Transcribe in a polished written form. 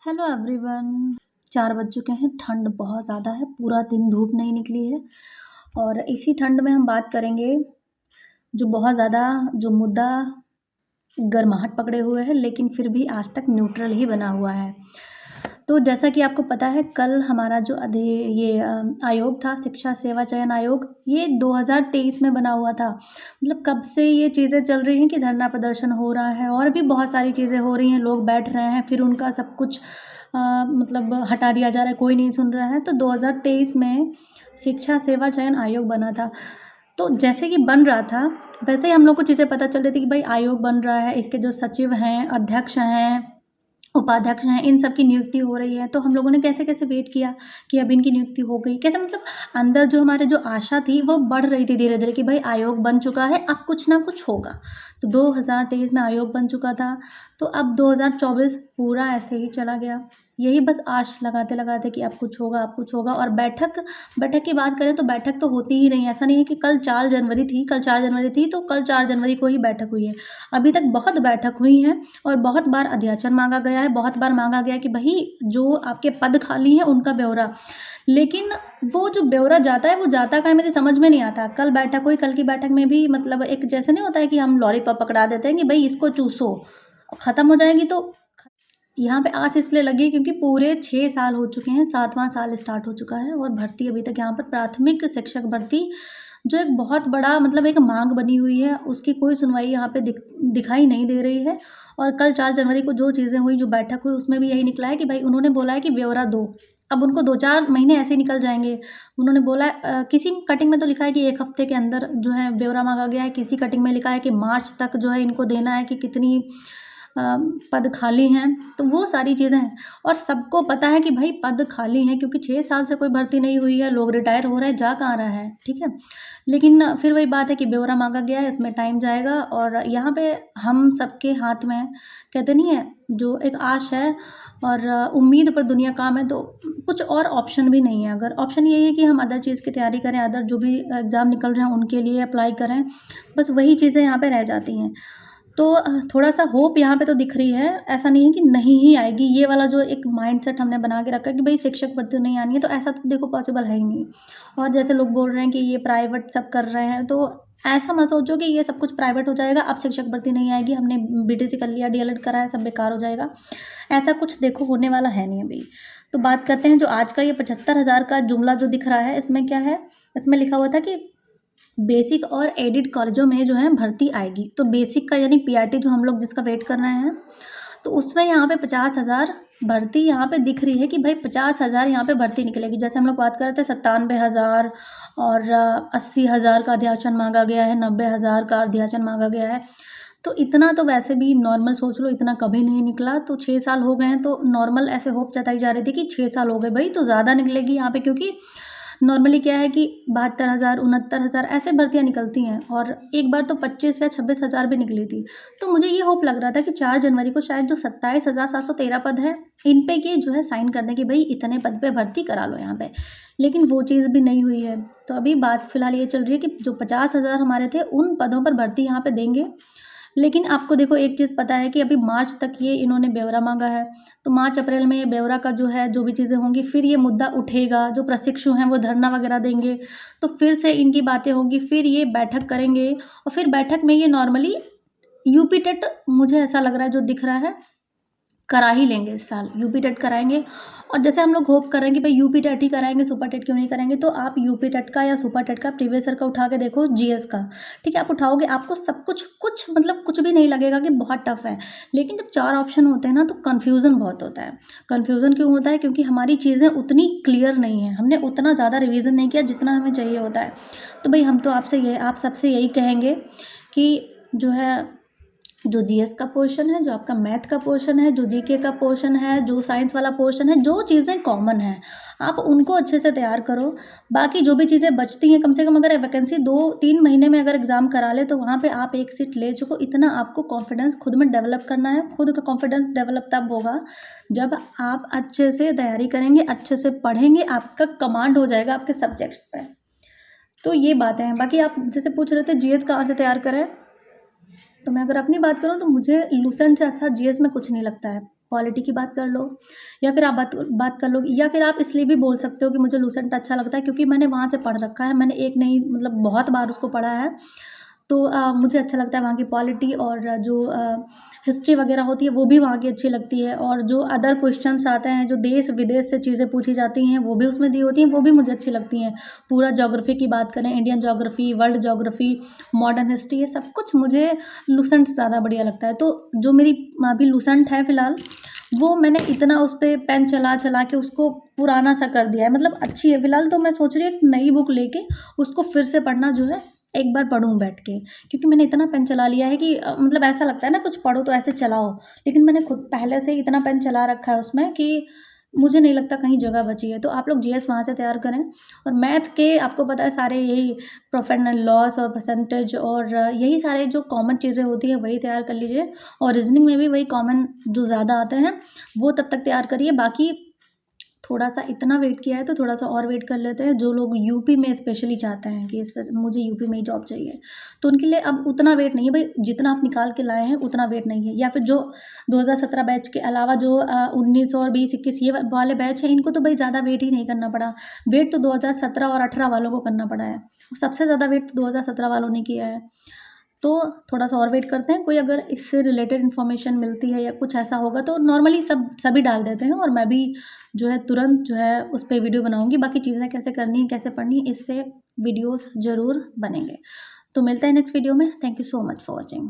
Hello everyone. 4 बज चुके हैं, ठंड बहुत ज़्यादा है, पूरा दिन धूप नहीं निकली है और इसी ठंड में हम बात करेंगे जो बहुत ज़्यादा जो मुद्दा गर्माहट पकड़े हुए है लेकिन फिर भी आज तक न्यूट्रल ही बना हुआ है। तो जैसा कि आपको पता है, कल हमारा जो आयोग था, शिक्षा सेवा चयन आयोग, ये 2023 में बना हुआ था। मतलब कब से ये चीज़ें चल रही हैं कि धरना प्रदर्शन हो रहा है और भी बहुत सारी चीज़ें हो रही हैं, लोग बैठ रहे हैं, फिर उनका सब कुछ मतलब हटा दिया जा रहा है, कोई नहीं सुन रहा है। तो 2023 में शिक्षा सेवा चयन आयोग बना था। तो जैसे कि बन रहा था वैसे ही हम लोग को चीज़ें पता चल रही थी कि भाई आयोग बन रहा है, इसके जो सचिव हैं, अध्यक्ष हैं, उपाध्यक्ष हैं, इन सब की नियुक्ति हो रही है। तो हम लोगों ने कैसे-कैसे वेट किया कि अब इनकी नियुक्ति हो गई। कैसे मतलब अंदर जो हमारे जो आशा थी वो बढ़ रही थी धीरे-धीरे कि भाई आयोग बन चुका है, अब कुछ ना कुछ होगा। तो 2023 में आयोग बन चुका था, तो अब 2024 पूरा ऐसे ही चला गया। यही बस आश लगाते-लगाते कि अब कुछ होगा, अब कुछ होगा। और बैठक की बात करें तो बैठक तो होती ही नहीं है। ऐसा नहीं है कि कल 4 जनवरी थी, कल 4 जनवरी थी तो कल 4 जनवरी को ही बैठक हुई है। अभी तक बहुत बैठक हुई हैं और बहुत बार अध्याचन मांगा गया है, बहुत बार मांगा गया कि भाई जो आपके पद खाली हैं उनका ब्यौरा। लेकिन वो जो ब्यौरा जाता है वो जाता कहाँ है, मेरी समझ में नहीं आता। कल बैठक हुई, कल की बैठक में भी मतलब एक जैसे नहीं होता है कि हम लॉलीपॉप पकड़ा देते हैं कि भाई इसको चूसो, ख़त्म हो जाएगी। तो यहाँ पे आस इसलिए लगी क्योंकि पूरे 6 साल हो चुके हैं, 7वां साल स्टार्ट हो चुका है और भर्ती अभी तक यहाँ पर प्राथमिक शिक्षक भर्ती जो एक बहुत बड़ा मतलब एक मांग बनी हुई है, उसकी कोई सुनवाई यहाँ पे दिखाई नहीं दे रही है। और कल 4 जनवरी को जो चीज़ें हुई, जो बैठक हुई, उसमें भी यही निकला है कि भाई उन्होंने बोला है कि ब्यौरा दो। अब उनको 2-4 महीने ऐसे ही निकल जाएँगे। उन्होंने बोला है किसी कटिंग में तो लिखा है कि 1 हफ्ते के अंदर जो है ब्यौरा माँगा गया है, किसी कटिंग में लिखा है कि मार्च तक जो है इनको देना है कि कितनी अ, पद खाली हैं। तो वो सारी चीज़ें हैं और सबको पता है कि भाई पद खाली हैं क्योंकि 6 साल से कोई भर्ती नहीं हुई है, लोग रिटायर हो रहे हैं, जा कहाँ रहा है, ठीक है। लेकिन फिर वही बात है कि ब्यौरा मांगा गया है, इसमें टाइम जाएगा और यहाँ पे हम सबके हाथ में कहते नहीं है जो एक आश है और उम्मीद पर दुनिया काम है। तो कुछ और ऑप्शन भी नहीं है। अगर ऑप्शन यही है कि हम अदर चीज़ की तैयारी करें, अदर जो भी एग्ज़ाम निकल रहे हैं उनके लिए अप्लाई करें, बस वही चीज़ें यहाँ पे रह जाती हैं। तो थोड़ा-सा होप यहाँ पे तो दिख रही है, ऐसा नहीं है कि नहीं ही आएगी। ये वाला जो एक माइंडसेट हमने बना के रखा है कि भई शिक्षक भर्ती नहीं आनी है, तो ऐसा तो देखो पॉसिबल है ही नहीं। और जैसे लोग बोल रहे हैं कि ये प्राइवेट सब कर रहे हैं, तो ऐसा मत सोचो कि ये सब कुछ प्राइवेट हो जाएगा, अब शिक्षक भर्ती नहीं आएगी, हमने बीटीसी कर लिया, डीएलएड करा है, सब बेकार हो जाएगा। ऐसा कुछ देखो होने वाला है नहीं अभी। तो बात करते हैं जो आज का ये 75,000 का जुमला जो दिख रहा है, इसमें क्या है? इसमें लिखा हुआ था कि बेसिक और एडिड कॉलेजों में जो है भर्ती आएगी। तो बेसिक का यानी पीआरटी जो हम लोग जिसका वेट कर रहे हैं, तो उसमें यहाँ पे 50,000 भर्ती यहाँ पे दिख रही है कि भाई 50,000 यहाँ पे भर्ती निकलेगी। जैसे हम लोग बात कर रहे थे 97,000 और 80,000 का अध्याचन मांगा गया है, 90,000 का अध्याचन मांगा गया है। तो इतना तो वैसे भी नॉर्मल सोच लो, इतना कभी नहीं निकला। तो 6 साल हो गए हैं तो नॉर्मल ऐसे होप जताई जा रही थी कि 6 साल हो गए भाई तो ज़्यादा निकलेगी यहाँ पे, क्योंकि नॉर्मली क्या है कि 72,000 69,000 ऐसे भर्तियाँ निकलती हैं और एक बार तो 25 या 26,000 भी निकली थी। तो मुझे ये होप लग रहा था कि 4 जनवरी को शायद जो 27,713 पद हैं, इन पे ये जो है साइन कर दें कि भई इतने पद पे भर्ती करा लो यहाँ पे। लेकिन वो चीज़ भी नहीं हुई है। तो अभी बात फ़िलहाल ये चल रही है कि जो 50,000 हमारे थे, उन पदों पर भर्ती यहाँ पे देंगे। लेकिन आपको देखो एक चीज़ पता है कि अभी मार्च तक ये इन्होंने ब्यौरा मांगा है। तो मार्च अप्रैल में ये ब्यौरा का जो है जो भी चीज़ें होंगी फिर ये मुद्दा उठेगा, जो प्रशिक्षु हैं वो धरना वगैरह देंगे, तो फिर से इनकी बातें होंगी, फिर ये बैठक करेंगे और फिर बैठक में ये नॉर्मली यूपी टेट मुझे ऐसा लग रहा है जो दिख रहा है करा ही लेंगे इस साल, यूपी टेट कराएँगे। और जैसे हम लोग होप कर रहे हैं कि भाई यूपी टेट ही कराएँगे, सुपर टेट क्यों नहीं कराएँगे, तो आप यूपी टेट का या सुपर टेट का प्रीवियस ईयर का उठा के देखो, जीएस का, ठीक है? आप उठाओगे आपको सब कुछ मतलब कुछ भी नहीं लगेगा कि बहुत टफ है। लेकिन जब 4 ऑप्शन होते हैं ना तो कन्फ्यूज़न बहुत होता है। कन्फ्यूज़न क्यों होता है? क्योंकि हमारी चीज़ें उतनी क्लियर नहीं हैं, हमने उतना ज़्यादा रिवीज़न नहीं किया जितना हमें चाहिए होता है। तो भई हम तो आप सबसे यही कहेंगे कि जो है जो जीएस का पोर्शन है, जो आपका मैथ का पोर्शन है, जो जीके का पोर्शन है, जो साइंस वाला पोर्शन है, जो चीज़ें कॉमन हैं, आप उनको अच्छे से तैयार करो। बाकी जो भी चीज़ें बचती हैं, कम से कम अगर वैकेंसी 2-3 महीने में अगर एग्ज़ाम करा लें, तो वहाँ पे आप एक सीट ले चुको। इतना आपको कॉन्फिडेंस खुद में डेवलप करना है। खुद का कॉन्फिडेंस डेवलप तब होगा, जब आप अच्छे से तैयारी करेंगे, अच्छे से पढ़ेंगे, आपका कमांड हो जाएगा आपके सब्जेक्ट्स पे। तो ये बातें हैं। बाकी आप जैसे पूछ रहे थे जीएस कहाँ से तैयार करें? तो मैं अगर अपनी बात करूँ तो मुझे लुसेंट से अच्छा जीएस में कुछ नहीं लगता है। पॉलिटी की बात कर लो, या फिर आप बात कर लो, या फिर आप इसलिए भी बोल सकते हो कि मुझे लूसेंट अच्छा लगता है क्योंकि मैंने वहाँ से पढ़ रखा है। मैंने एक नहीं मतलब बहुत बार उसको पढ़ा है। तो मुझे अच्छा लगता है वहाँ की पॉलिटी, और जो हिस्ट्री वगैरह होती है वो भी वहाँ की अच्छी लगती है, और जो अदर क्वेश्चंस आते हैं, जो देश विदेश से चीज़ें पूछी जाती हैं वो भी उसमें दी होती हैं, वो भी मुझे अच्छी लगती हैं। पूरा ज्योग्राफी की बात करें, Indian geography, world geography, modern history, ये सब कुछ मुझे लूसेंट से ज़्यादा बढ़िया लगता है। तो जो मेरी अभी लूसेंट है फ़िलहाल, वो मैंने इतना उस पे पेन चला चला के उसको पुराना सा कर दिया है, मतलब अच्छी है फ़िलहाल। तो मैं सोच रही हूँ एक नई बुक लेके उसको फिर से पढ़ना जो है एक बार पढूँ बैठ के, क्योंकि मैंने इतना पेन चला लिया है कि मतलब ऐसा लगता है ना कुछ पढ़ो तो ऐसे चलाओ, लेकिन मैंने खुद पहले से ही इतना पेन चला रखा है उसमें कि मुझे नहीं लगता कहीं जगह बची है। तो आप लोग जीएस वहाँ से तैयार करें, और मैथ के आपको पता है सारे यही प्रॉफिट एंड लॉस और परसेंटेज और यही सारे जो कॉमन चीज़ें होती हैं वही तैयार कर लीजिए, और रीजनिंग में भी वही कॉमन जो ज़्यादा आते हैं वो तब तक तैयार करिए। बाकी थोड़ा सा इतना वेट किया है तो थोड़ा सा और वेट कर लेते हैं। जो लोग यूपी में स्पेशली चाहते हैं कि मुझे यूपी में ही जॉब चाहिए, तो उनके लिए अब उतना वेट नहीं है भाई, जितना आप निकाल के लाए हैं उतना वेट नहीं है। या फिर जो 2017 बैच के अलावा जो 19 और 20 21 ये वाले बैच हैं, इनको तो भाई ज़्यादा वेट ही नहीं करना पड़ा। वेट तो 2017 और 18 वालों को करना पड़ा है, सबसे ज़्यादा वेट तो 2017 वालों ने किया है। तो थोड़ा सा और वेट करते हैं, कोई अगर इससे रिलेटेड इन्फॉर्मेशन मिलती है या कुछ ऐसा होगा तो नॉर्मली सभी डाल देते हैं, और मैं भी जो है तुरंत जो है उस पर वीडियो बनाऊंगी। बाकी चीज़ें कैसे करनी है, कैसे पढ़नी है, इस पर वीडियोज़ ज़रूर बनेंगे। तो मिलते हैं नेक्स्ट वीडियो में। Thank you so much for watching.